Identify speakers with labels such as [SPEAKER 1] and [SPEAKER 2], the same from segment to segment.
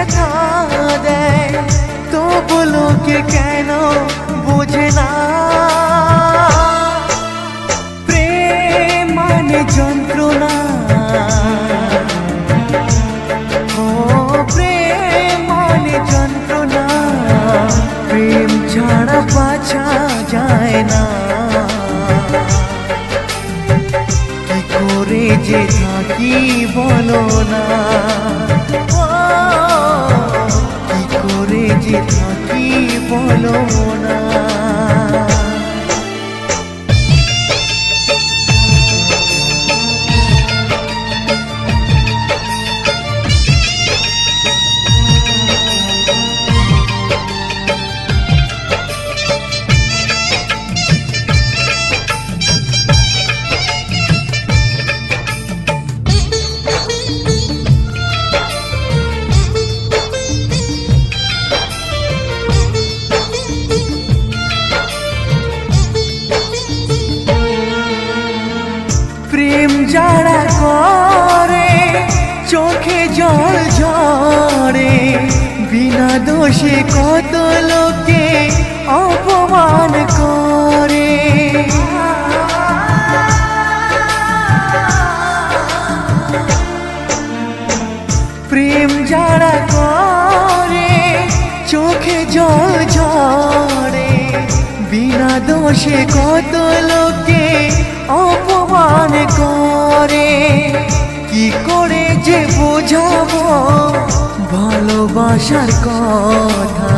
[SPEAKER 1] ব্যথা দেয়, তবু লোকে কেন বোঝে না। প্রেম মানে যন্ত্রণা, ও প্রেম মানে যন্ত্রণা, প্রেম ছাড়া বাঁচা যায় না। কি করে যে থাকি বলো না, কি করে যে থাকি বলো না। প্রেম যারা করে চোখে জল ঝরে, বিনা দোষে কত লোকে অপমান করে। প্রেম যারা করে চোখে জল ঝরে, বিনা দোষে কত লোকে অপমান করে। কি করে যে বোঝাবো ভালোবাসার কথা,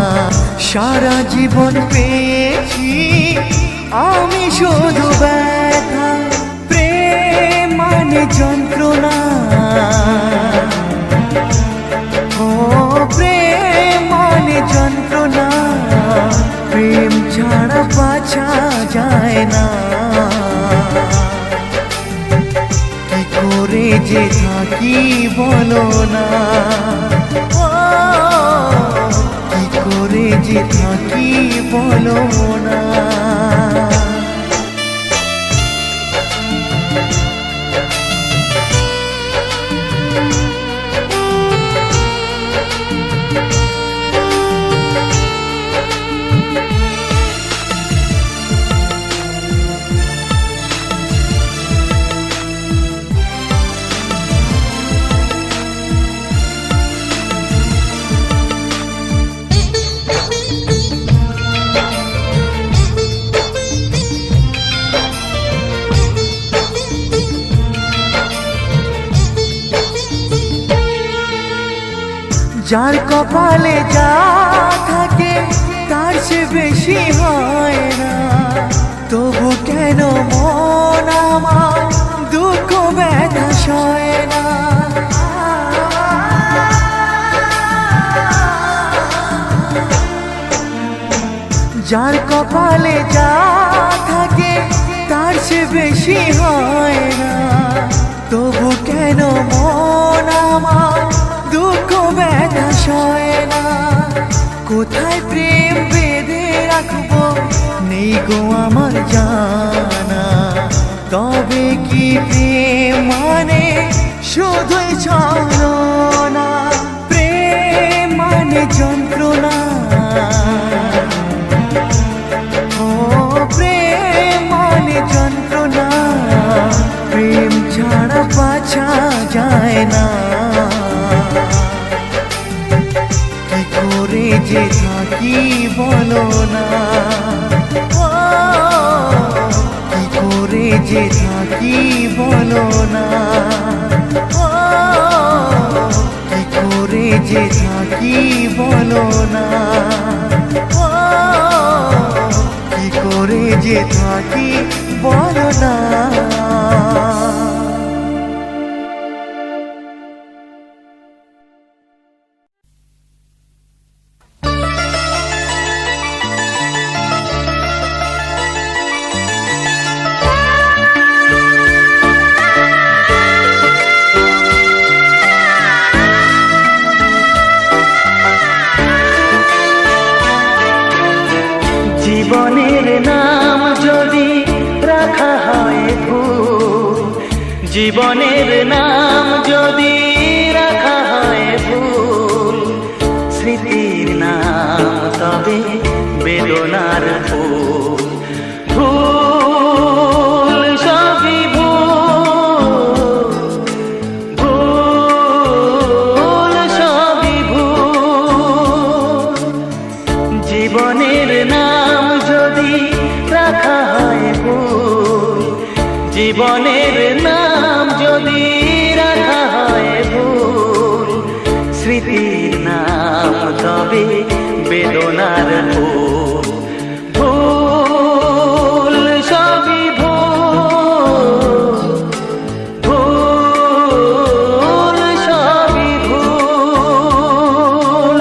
[SPEAKER 1] সারা জীবন পেয়েছি আমি শুধু ব্যথা। প্রেম মানে যন্ত্রণা, ও প্রেম মানে যন্ত্রণা, প্রেম ছাড়া বাঁচা যায় না। কি করে যে থাকি বলো না, কি করে যে থাকি বলো না। যার কপালে যা থাকে তার সে বেশি হয় না, তবু কেন মন আমার দুঃখ ব্যথা সয় না। যার কপালে যা থাকে তার সে বেশি হয় না, তবু কেন মন আমার দুঃখ ব্যথা সয় না। কোথায় প্রেম বেঁধে রাখবো নেই গো আমার জানা, তবে কি প্রেম মানে শুধুই ছলনা। প্রেম মানে যন্ত্রণা, ও প্রেম মানে যন্ত্রণা, প্রেম ছাড়া বাঁচা যায় না। কি করে যে থাকি বলো না, কি করে যে থাকি বলো না, কি করে যে থাকি বলো না, কি করে যে থাকি বলো না।
[SPEAKER 2] জীবনের নাম যদি রাখা হয় ভুল, জীবনের নাম যদি রাখা হয় ভুল, বেদনার ফুল। ভুল সবই ভুল, ভুল সবই ভুল। জীবনের নাম যদি রাখা হয় ভুল, জীবনের নাম যদি রাখা হয় ভুল, স্মৃতির নাম তবে বেদনার ফুল। ভুল সবই ভুল, ভুল সবই ভুল।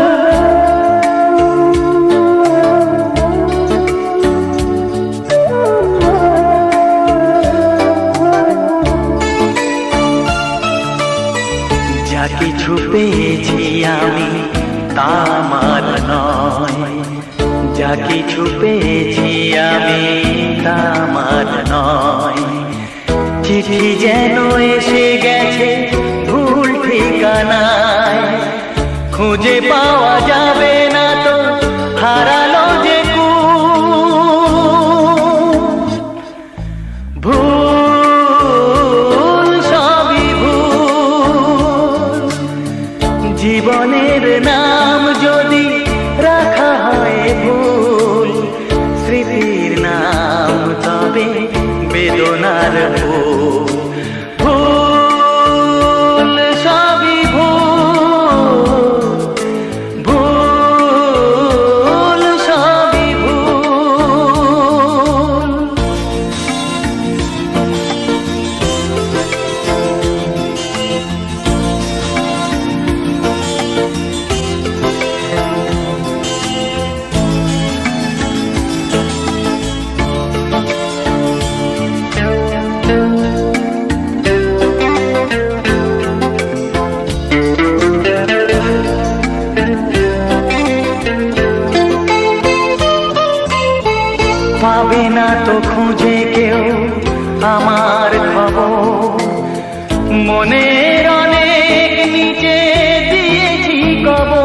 [SPEAKER 2] যা কিছু পেয়েছি আমি তা আমার নয়, যা কিছু পেয়েছি আমি তা আমার নয়। চিঠি যেন এসে গেছে ভুল ঠিকানায়, খুঁজে পাওয়া যাবে না তো হারালো যে ভুল সবই ভুল। জীবনের নাম যদি রাখা হয় ভুল, স্মৃতির নাম তবে বেদনার ফুল। ভুল সবই ভুল, ভুল সবই ভুল। পাবে না তো খুঁজে কেউ আমার খবর, মনের অনেক নিচে দিয়েছি কবর।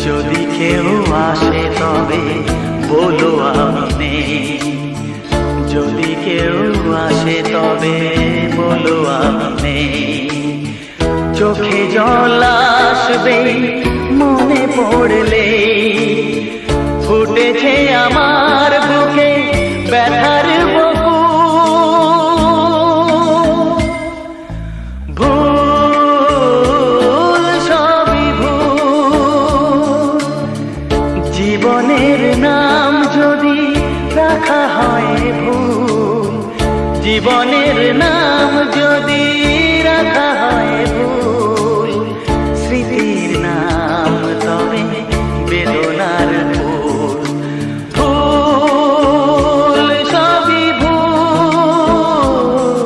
[SPEAKER 2] যদি কেউ আসে তবে বলো আমি নেই, যদি কেউ আসে তবে বলো আমি নেই। চোখে জল আসবে মনে পড়লে, ফুটেছে আমার বুকে ব্যথার বকুল। ভুল সবই ভুল। জীবনের নাম যদি রাখা হয় ভুল, জীবনের নাম যদি রাখা হয় ভুল, স্মৃতির নাম তবে বেদনার ফুল। ভুল সবই ভুল,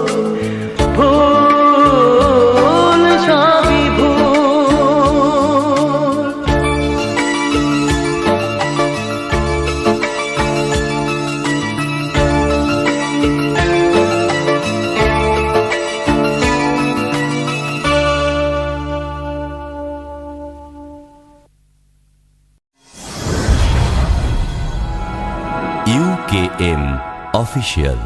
[SPEAKER 2] ভুল সবই ভুল।
[SPEAKER 3] UKM Official।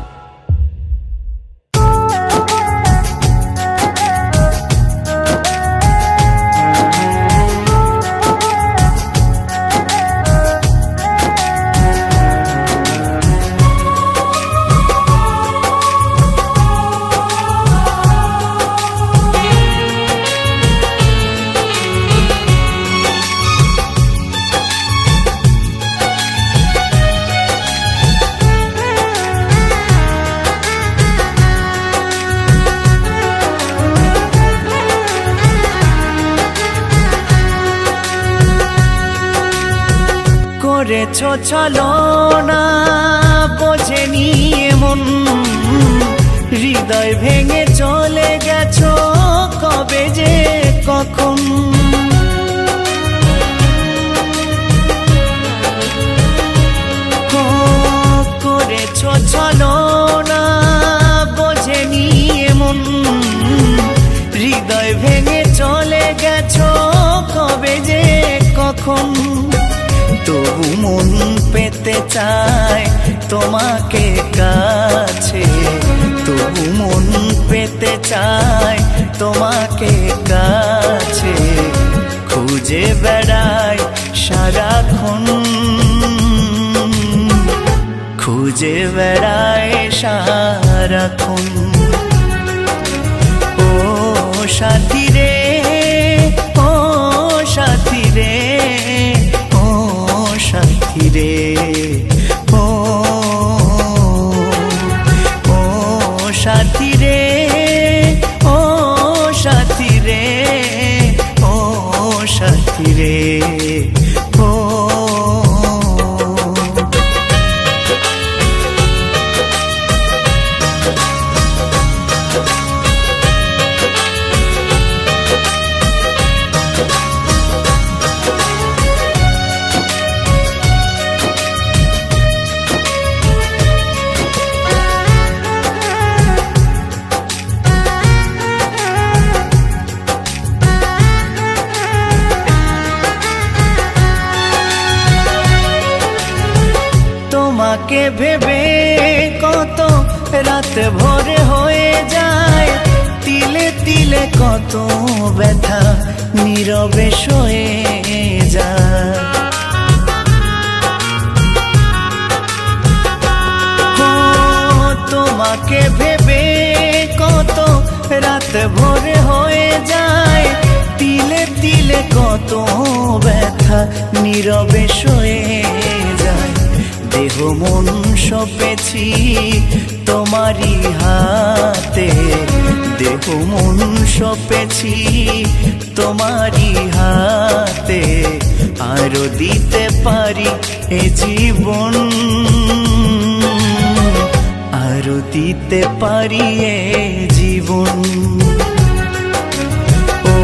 [SPEAKER 1] করেছ ছলনা বোঝেনি এমন, হৃদয় ভেঙে চলে গেছো কবে যে কখন। করেছ ছলনা বোঝেনি এমন, হৃদয় ভেঙে কখন, তবু মন পেতে চায় তোমাকে কাছে, তবু মন পেতে চায় তোমাকে কাছে, খুঁজে বেড়ায় সারাক্ষণ, খুঁজে বেড়ায় সারাক্ষণ। ও সাথী রে, ও সাথী রে, ও সাথী রে, ও ও সাথী রে, ও সাথী রে, ও সাথী রে, ও তোমাকে ভেবে কত রাত ভোরে হয়ে যায়, তিলে তিলে কত ব্যথা নীরবে সয়ে যায়। ও তোমাকে ভেবে কত রাত ভোরে হয়ে যায়, তিলে তিলে কত ব্যথা নীরবে সয়ে যায়। দেহ মন সপেছি তোমারই হাতে, দেহ মন সপেছি তোমারই হাতে, আরো দিতে পারি এ জীবন, আরো দিতে পারি এ জীবন। ও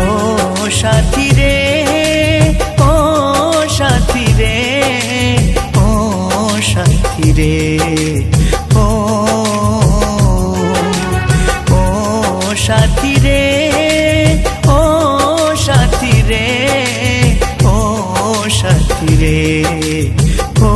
[SPEAKER 1] সাথী রে, ও সাথী রে, ও সাথী রে, ও ও সাথী রে, ও সাথী রে, ও সাথী রে, ও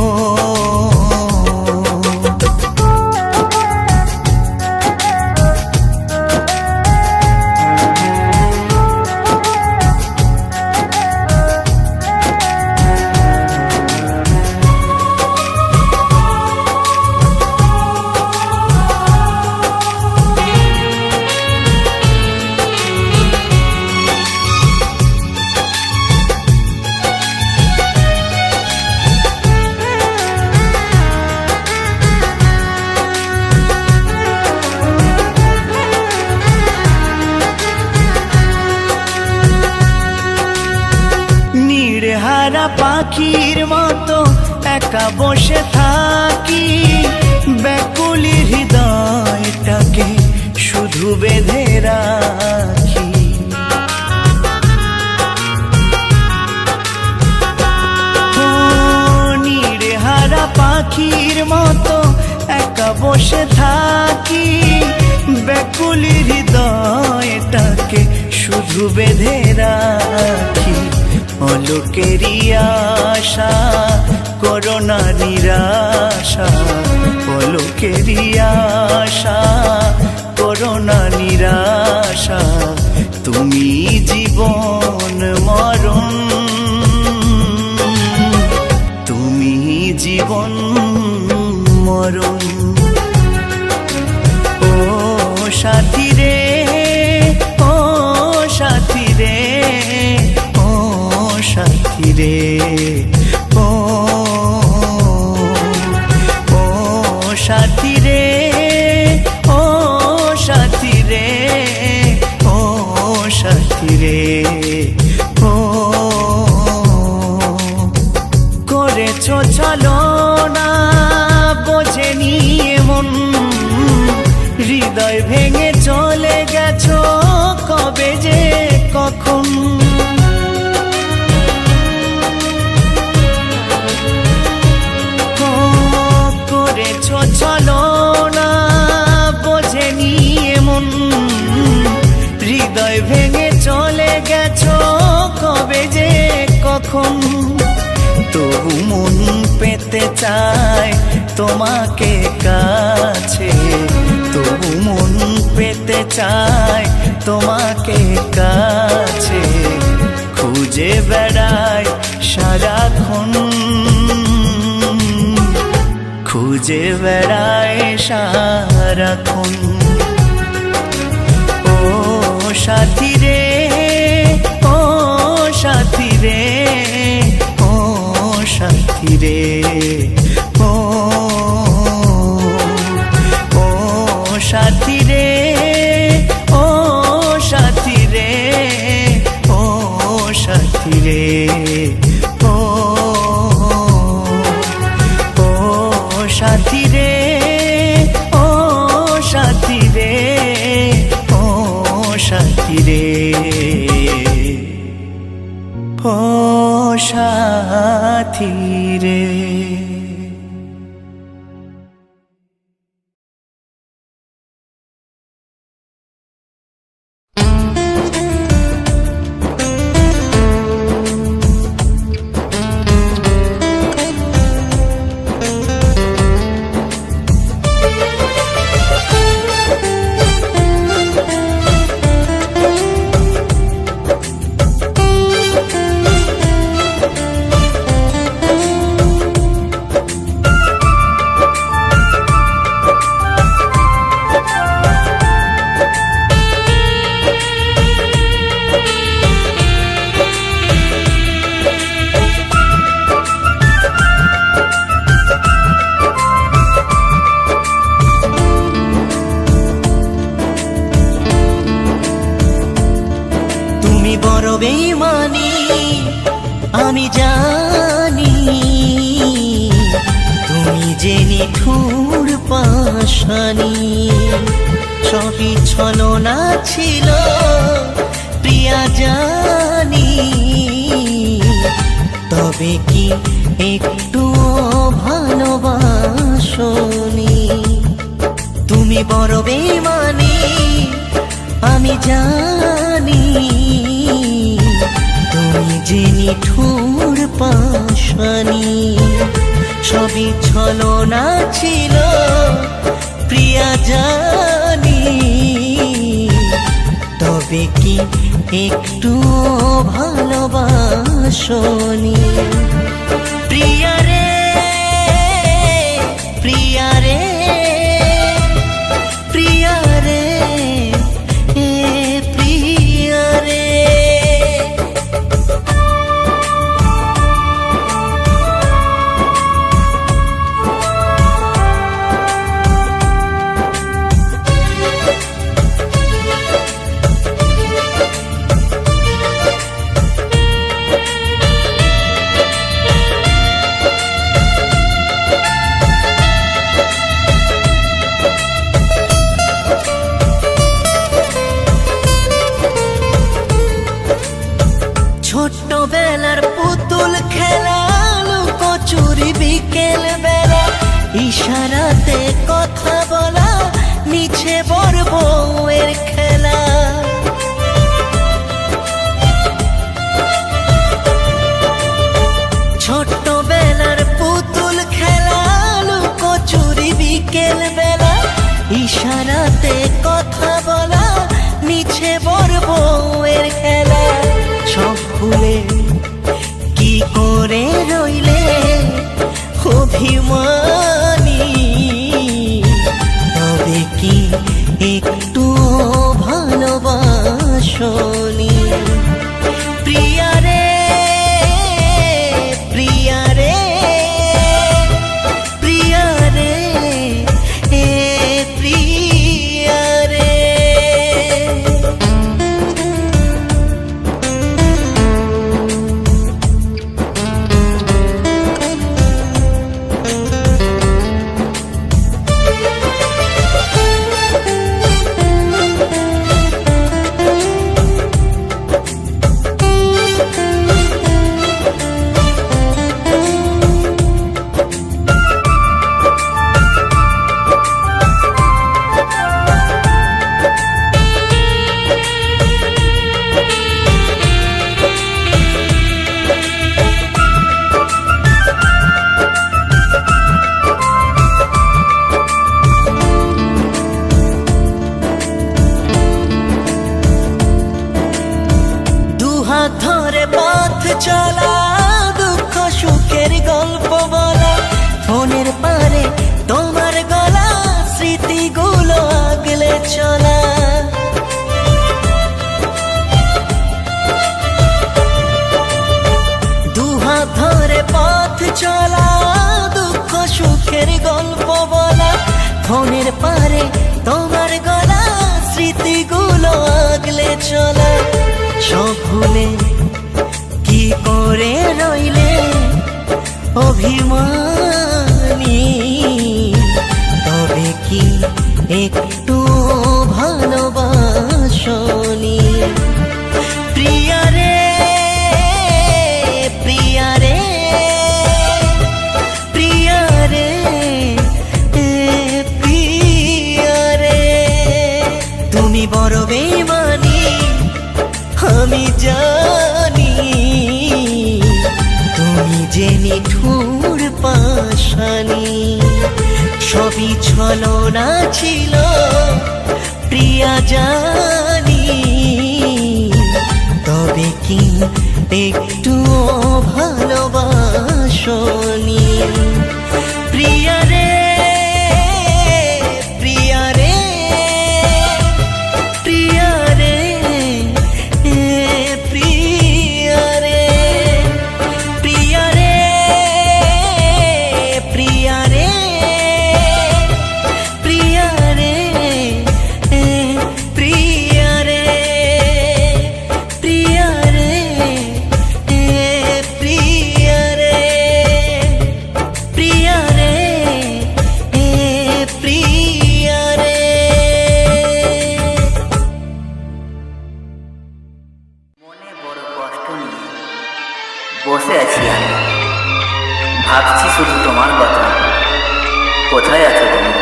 [SPEAKER 1] হারা পাখির মতো একা বসে থাকি, ব্যাকুলি হৃদয়টাকে শুধু বেঁধে রাখি। ও নীড়ে হারা পাখির মতো একা বসে থাকি, ব্যাকুলি হৃদয়টাকে শুধু বেঁধে রাখি। অলোকেরই আশা করোনা নিরাশা, অলোকেরই আশা করোনা নিরাশা, তুমি জীবন মরণ, তুমি জীবন মরণ। ও সাথী রে, ও সাথী রে, ও সাথী রে, ও ও সাথী রে, ও সাথী রে, ও সাথী রে, ও করেছো ছলনা বোঝেনি এমন, হৃদয় ভেঙে চলে গেছো কবে যে কখন। করেছো ছলনা বোঝেনি এমন, হৃদয় ভেঙে চলে গেছো কবে যে কখন। কখন, তবু মন পেতে চায় তোমাকে কাছে, তবু মন পেতে চায় তোমাকে কাছে, খুঁজে বেড়ায় সারাক্ষণ, খুঁজে বেড়ায় সারাক্ষণ। ও সাথী রে, ও সাথী রে, ও সাথী রে, ও সাথী রে, ও সাথী রে, ও সাথী রে, ও সাথী রে, ও সাথী রে, ও সাথী রে, ও সাথী রে। বেঈমানি আমি জানি, তুমি যে নিঠুর পাষাণী, সবই ছলনা ছিল প্রিয়া জানি, তবে কি একটু ভালোবাসনি? তুমি বড় বেঈমানি আমি জানি, তুমি যে নিঠুর পাষাণী, সবই ছলনা ছিল প্রিয়া জানি, তবে কি একটু ভালোবাসনি? প্রিয়া রে, প্রিয়া রে, প্রিয়া রে, প্রিয়া রে। ছোট্টবেলার পুতুল খেলা, লুকোচুরি বিকেল বেলা, ইশারাতে কথা বলা, মিছে বড় বউয়ের খেলা। ছোট্টবেলার পুতুল খেলা, লুকোচুরি বিকেল বেলা, ইশারাতে কথা বলা, মিছে বড় বউয়ের খেলা। সব ভুলে কি করে রইলে অভিমানী, তবে কি একটু ভালোবাসনি? প্রিয়া রে, প্রিয়া রে, প্রিয়া রে, প্রিয়া রে। চলা দুঃখ সুখের গল্প বলা ফোনের পারে তোমার গলা স্মৃতিগুলো আগলে চলা সব ভুলে কি করে রইলে অভিমানী তবে কি একটু ভালোবাসনি প্রিয়া রে প্রিয়া রে প্রিয়া রে প্রিয়া রে তুমি বড় বেমানি আমি জানি তুমি যে নিঠুর পাশানি সবই ছলনা ছিল প্রিয়া জানি তবে কি একটু ভালোবাসনি প্রিয়া রে প্রিয়া রে প্রিয়া রে প্রিয়া রে প্রিয়া রে প্রিয়া রে প্রিয়া রে প্রিয়া রে প্রিয়া রে প্রিয়া রে প্রিয়া রে প্রিয়া রে
[SPEAKER 4] মনে বড় কষ্ট নিয়ে বসে আছি আমি ভাবছি শুধু তোমার কথা কোথায় আছো তুমি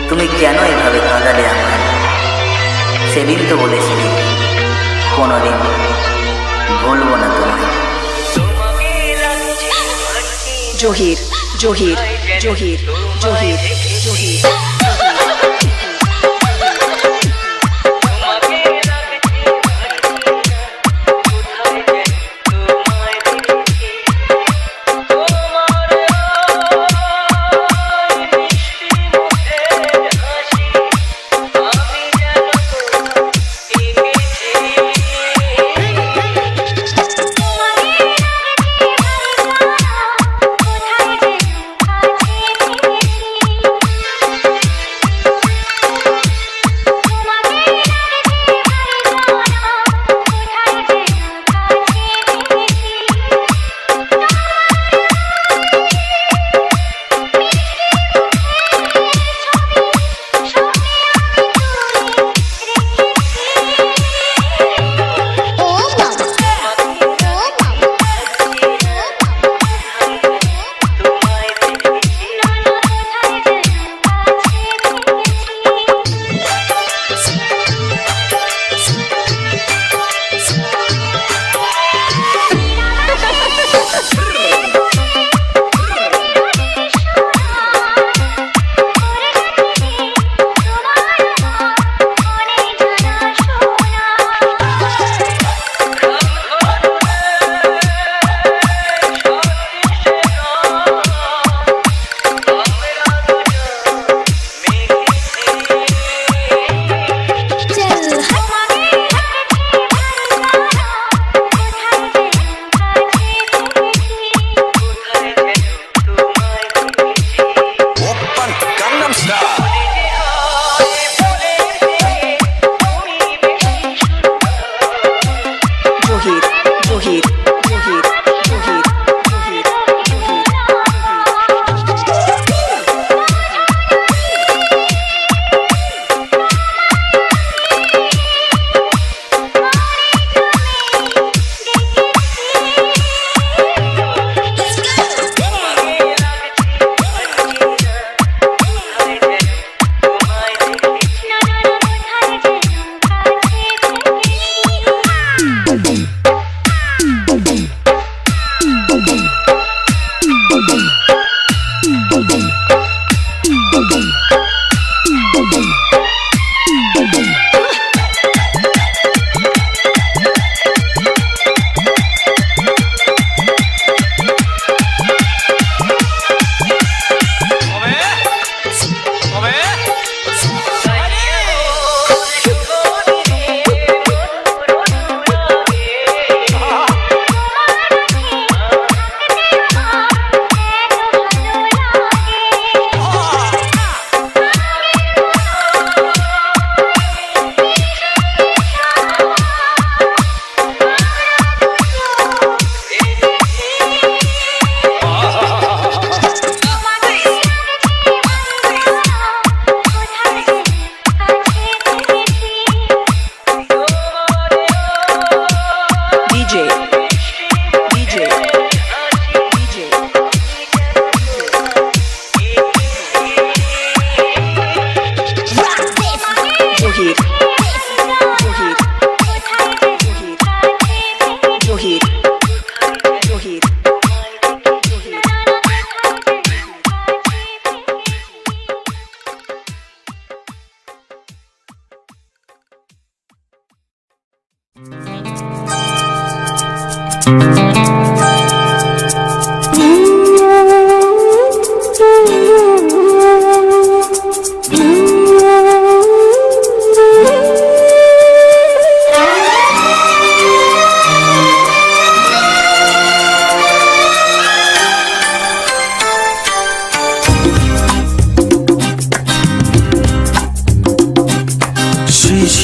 [SPEAKER 4] তুমি কেন এভাবে কাঁদালে আমায় সেদিন তো বলেছিলে কোনোদিন ভুলবো না তোমায়
[SPEAKER 5] জহির জহির জহির জহির জহির
[SPEAKER 6] কোথায় যে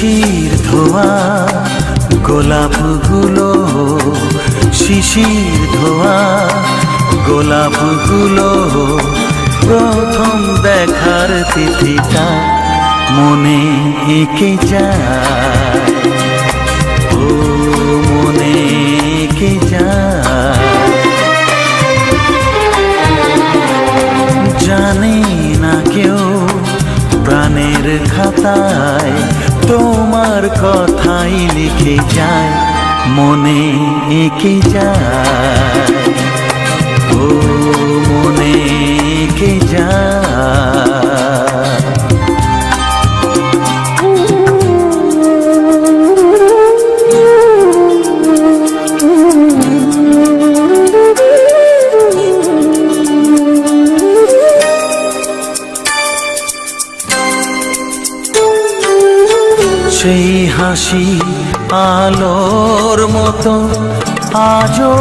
[SPEAKER 1] শিশির ধোয়া গোলাপগুলো, শিশির ধোয়া গোলাপগুলো, প্রথম দেখার তিথিটা মনে এঁকে যায়, ও মনে এঁকে যায়। জানে না কেউ প্রাণের খাতায় তোমার কথাই লিখে যায়, মনে এঁকে যায়, ও মনে এঁকে যায়। সেই হাসি আলোর মতো আজও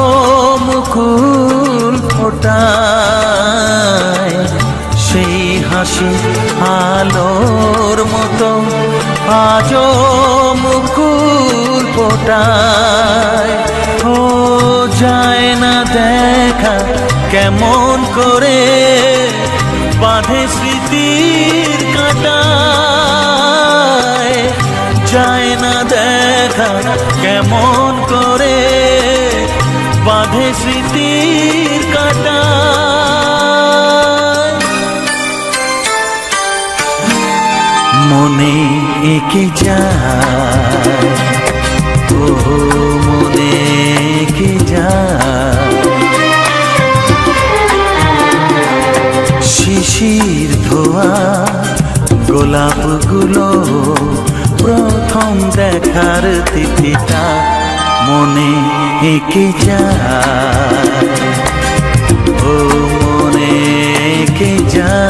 [SPEAKER 1] মুকুল ফোটায়, সেই হাসি আলোর মতো আজও মুকুল ফোটায়। ও যায় না দেখা কেমন করে বাঁধে স্মৃতির কাঁটায়, যায় না দেখা কেমন করে বাঁধে স্মৃতির কাঁটায়। মনে এঁকে যায়, ও মনে এঁকে যায়। শিশির ধোয়া গোলাপগুলো, প্রথম দেখার তিথিটা মনে এঁকে যায়, ও মনে এঁকে যায়।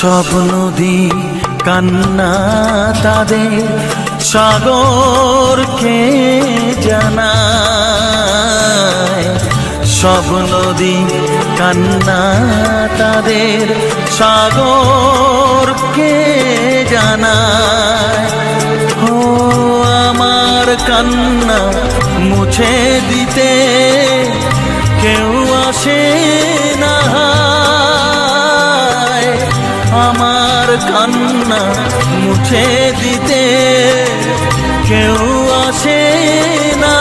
[SPEAKER 1] সব নদী কান্না তাদের সাগরকে জানায়, সব নদী কান্না তাদের সাগরকে জানায়। ও আমার কান্না মুছে দিতে কেউ আসে না, আমার কান্না মুছে দিতে কেউ আসে না।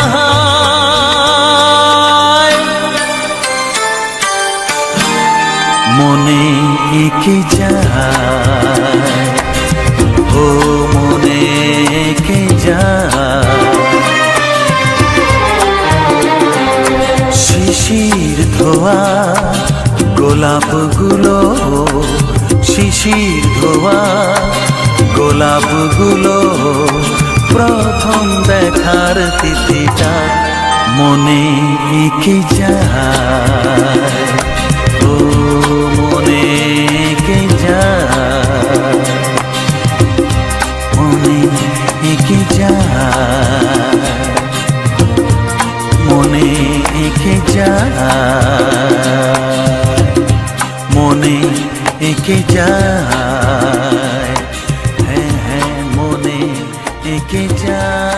[SPEAKER 1] মনে এঁকে যায়, ও মনে এঁকে যায়। শিশির ধোয়া গোলাপগুলো, শিশির ধোয়া গোলাপগুলো, প্রথম দেখার তিথিটা মনে এঁকে যায়, ও মনে এঁকে যায়, মনে এঁকে যায়, মনে এঁকে যায়, মনে এঁকে যায়, হ্যাঁ হ্যাঁ মনে এঁকে যায়।